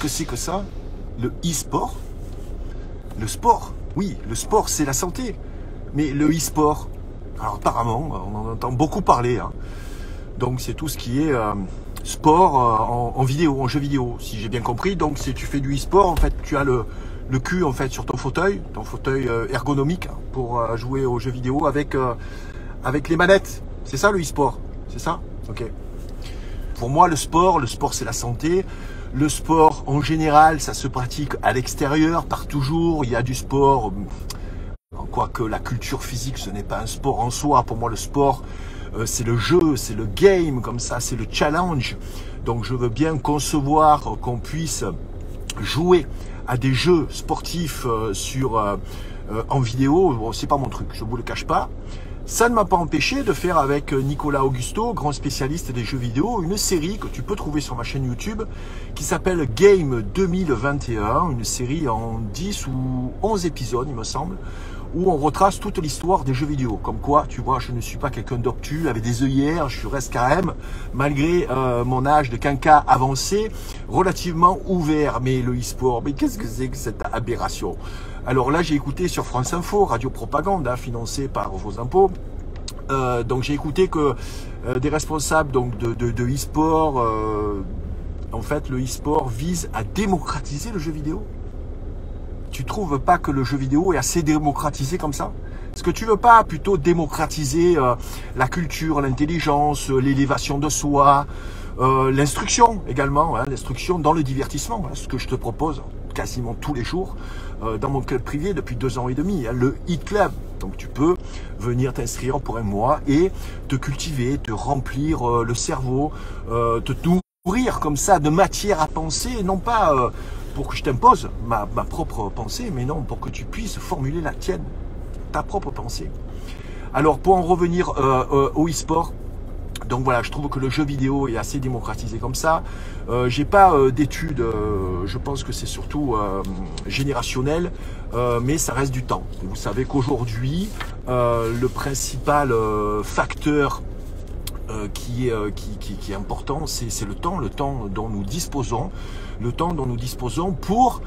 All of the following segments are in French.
que c'est que ça? Le e-sport? Le sport, oui, le sport c'est la santé. Mais le e-sport, alors apparemment, on en entend beaucoup parler. Hein. Donc c'est tout ce qui est sport en vidéo, en jeu vidéo, si j'ai bien compris. Donc si tu fais du e-sport, en fait, tu as le cul en fait sur ton fauteuil ergonomique pour jouer aux jeux vidéo avec les manettes. C'est ça le e-sport, c'est ça? Ok. Pour moi, le sport c'est la santé. Le sport, en général, ça se pratique à l'extérieur, par toujours. Il y a du sport, quoique la culture physique, ce n'est pas un sport en soi. Pour moi, le sport, c'est le jeu, c'est le game, comme ça, c'est le challenge. Donc, je veux bien concevoir qu'on puisse jouer à des jeux sportifs en vidéo. Bon, c'est pas mon truc, je vous le cache pas. Ça ne m'a pas empêché de faire avec Nicolas Augusto, grand spécialiste des jeux vidéo, une série que tu peux trouver sur ma chaîne YouTube qui s'appelle Game 2021, une série en 10 ou 11 épisodes, il me semble, où on retrace toute l'histoire des jeux vidéo. Comme quoi, tu vois, je ne suis pas quelqu'un d'obtus avec des œillères, je reste quand même, malgré mon âge de quinca avancé, relativement ouvert. Mais le e-sport, mais qu'est-ce que c'est que cette aberration? Alors là, j'ai écouté sur France Info, Radio Propagande, hein, financée par vos impôts. Donc j'ai écouté que des responsables donc de e-sport, en fait, le e-sport vise à démocratiser le jeu vidéo. Tu trouves pas que le jeu vidéo est assez démocratisé comme ça? Est-ce que tu veux pas plutôt démocratiser la culture, l'intelligence, l'élévation de soi, l'instruction également, hein, l'instruction dans le divertissement, hein, ce que je te propose quasiment tous les jours dans mon club privé depuis 2 ans et demi, hein, le Hit Club. Donc tu peux venir t'inscrire pour un mois et te cultiver, te remplir le cerveau, te nourrir comme ça de matière à penser, non pas pour que je t'impose ma propre pensée, mais non, pour que tu puisses formuler la tienne, ta propre pensée. Alors pour en revenir au e-sport, donc voilà, je trouve que le jeu vidéo est assez démocratisé comme ça. J'ai pas d'études, je pense que c'est surtout générationnel, mais ça reste du temps. Et vous savez qu'aujourd'hui, le principal facteur qui est important, c'est le temps dont nous disposons, pour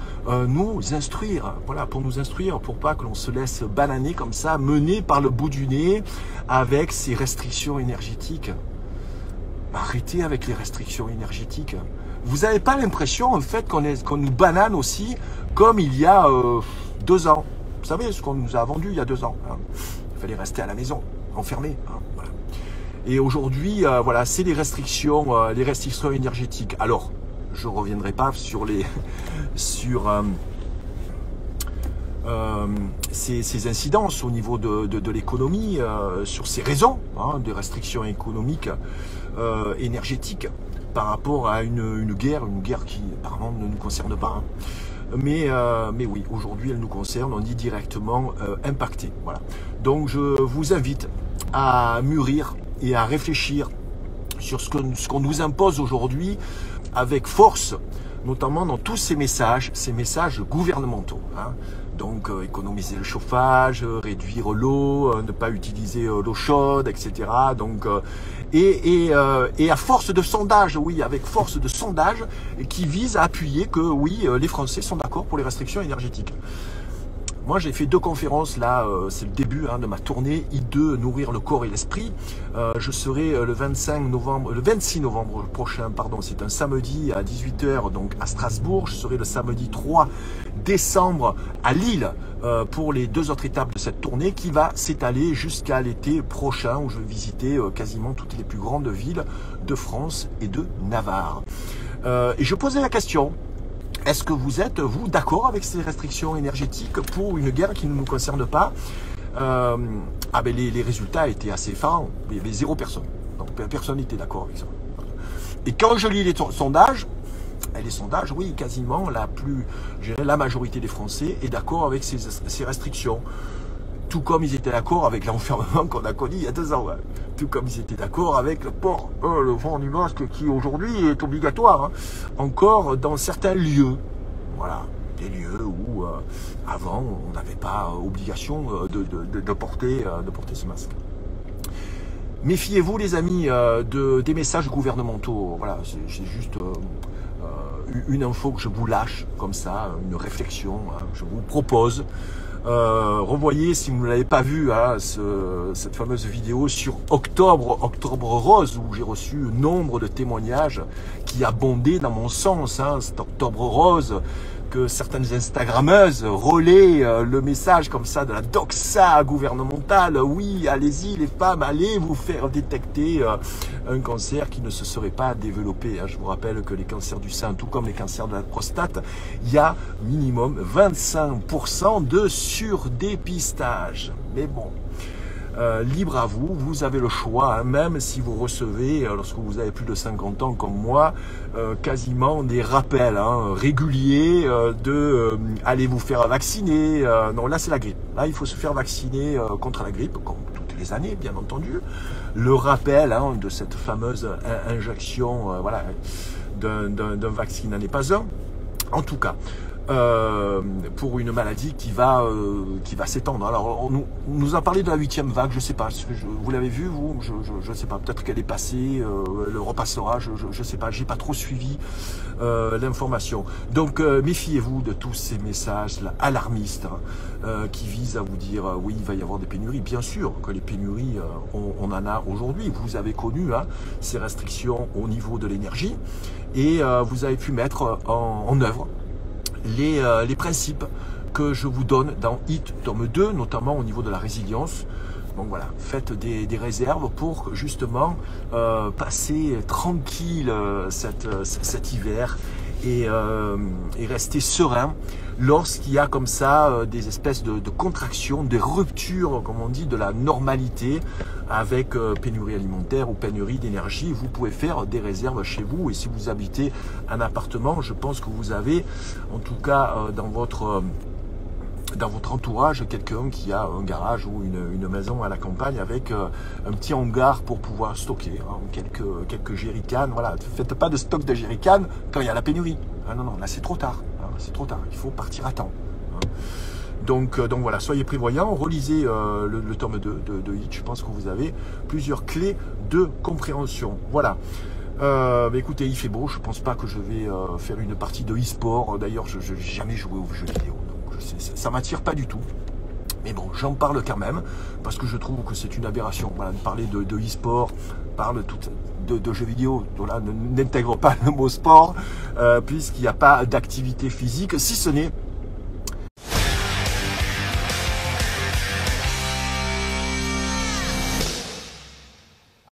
nous instruire, voilà, pour nous instruire, pour pas que l'on se laisse bananer comme ça, mener par le bout du nez avec ces restrictions énergétiques. Arrêtez avec les restrictions énergétiques. Vous n'avez pas l'impression en fait qu'on nous banane aussi comme il y a 2 ans. Vous savez ce qu'on nous a vendu il y a 2 ans. Hein. Il fallait rester à la maison, enfermé. Hein, voilà. Et aujourd'hui, voilà, c'est les restrictions énergétiques. Alors, je ne reviendrai pas sur ces incidences au niveau de l'économie, sur ces raisons hein, de restrictions économiques, énergétiques, par rapport à une guerre qui apparemment ne nous concerne pas. Hein. Mais oui, aujourd'hui, elle nous concerne, on dit directement impacté. Voilà. Donc, je vous invite à mûrir et à réfléchir sur ce qu'on nous impose aujourd'hui avec force, notamment dans tous ces messages gouvernementaux. Hein. Donc, économiser le chauffage, réduire l'eau, ne pas utiliser l'eau chaude, etc. Donc, et à force de sondage, oui, avec force de sondage, qui vise à appuyer que, oui, les Français sont d'accord pour les restrictions énergétiques. Moi, j'ai fait 2 conférences, là, c'est le début hein, de ma tournée, I2, nourrir le corps et l'esprit. Je serai le 26 novembre prochain, pardon, c'est un samedi à 18 h, donc à Strasbourg. Je serai le samedi 3 décembre à Lille pour les 2 autres étapes de cette tournée qui va s'étaler jusqu'à l'été prochain, où je vais visiter quasiment toutes les plus grandes villes de France et de Navarre. Et je posais la question. Est-ce que vous êtes, vous, d'accord avec ces restrictions énergétiques pour une guerre qui ne nous concerne pas? Ben les résultats étaient assez effarants. Il y avait 0 personne. Donc personne n'était d'accord avec ça. Et quand je lis les sondages, oui, quasiment la majorité des Français est d'accord avec ces restrictions. Tout comme ils étaient d'accord avec l'enfermement qu'on a connu il y a 2 ans. Ouais. Tout comme ils étaient d'accord avec le port du masque qui aujourd'hui est obligatoire. Hein. Encore dans certains lieux. Voilà. Des lieux où avant on n'avait pas obligation de porter ce masque. Méfiez-vous les amis des messages gouvernementaux. Voilà, c'est juste une info que je vous lâche, comme ça, une réflexion, hein, je vous propose. Revoyez, si vous ne l'avez pas vu, hein, cette fameuse vidéo sur Octobre Rose, où j'ai reçu nombre de témoignages qui abondaient dans mon sens, hein, cet Octobre Rose, que certaines Instagrammeuses relaient le message comme ça de la doxa gouvernementale. Oui, allez-y les femmes, allez vous faire détecter un cancer qui ne se serait pas développé. Hein. Je vous rappelle que les cancers du sein, tout comme les cancers de la prostate, il y a minimum 25% de surdépistage. Mais bon, libre à vous, vous avez le choix, hein, même si vous recevez, lorsque vous avez plus de 50 ans comme moi, quasiment des rappels réguliers allez vous faire vacciner. Non, là c'est la grippe. Là, il faut se faire vacciner contre la grippe, comme toutes les années, bien entendu. Le rappel de cette fameuse injection voilà, d'un vaccin n'en est pas un. En tout cas, pour une maladie qui va s'étendre. Alors, on nous a parlé de la 8e vague, je sais pas, vous l'avez vu, vous? Je sais pas, peut-être qu'elle est passée, elle repassera, je sais pas, j'ai pas trop suivi l'information. Donc, méfiez-vous de tous ces messages là, alarmistes qui visent à vous dire, oui, il va y avoir des pénuries. Bien sûr que les pénuries, on en a aujourd'hui. Vous avez connu ces restrictions au niveau de l'énergie et vous avez pu mettre en œuvre les principes que je vous donne dans HIT tome 2, notamment au niveau de la résilience. Donc voilà, faites des réserves pour justement passer tranquille cet hiver et rester serein lorsqu'il y a comme ça des espèces de contractions, des ruptures, comme on dit, de la normalité avec pénurie alimentaire ou pénurie d'énergie. Vous pouvez faire des réserves chez vous et si vous habitez un appartement, je pense que vous avez, en tout cas dans votre entourage, quelqu'un qui a un garage ou une maison à la campagne avec un petit hangar pour pouvoir stocker quelques jerrycans. Voilà, ne faites pas de stock de jerrycans quand il y a la pénurie. Ah non, là c'est trop tard. C'est trop tard, il faut partir à temps. Donc voilà, soyez prévoyants, relisez le tome 2 de HIT, je pense que vous avez plusieurs clés de compréhension. Voilà. Écoutez, il fait beau, je pense pas que je vais faire une partie de e-sport. D'ailleurs, je n'ai jamais joué aux jeux vidéo, donc ça m'attire pas du tout. Mais bon, j'en parle quand même, parce que je trouve que c'est une aberration. Voilà, de parler de e-sport, parle de jeux vidéo, voilà, n'intègre pas le mot sport, puisqu'il n'y a pas d'activité physique, si ce n'est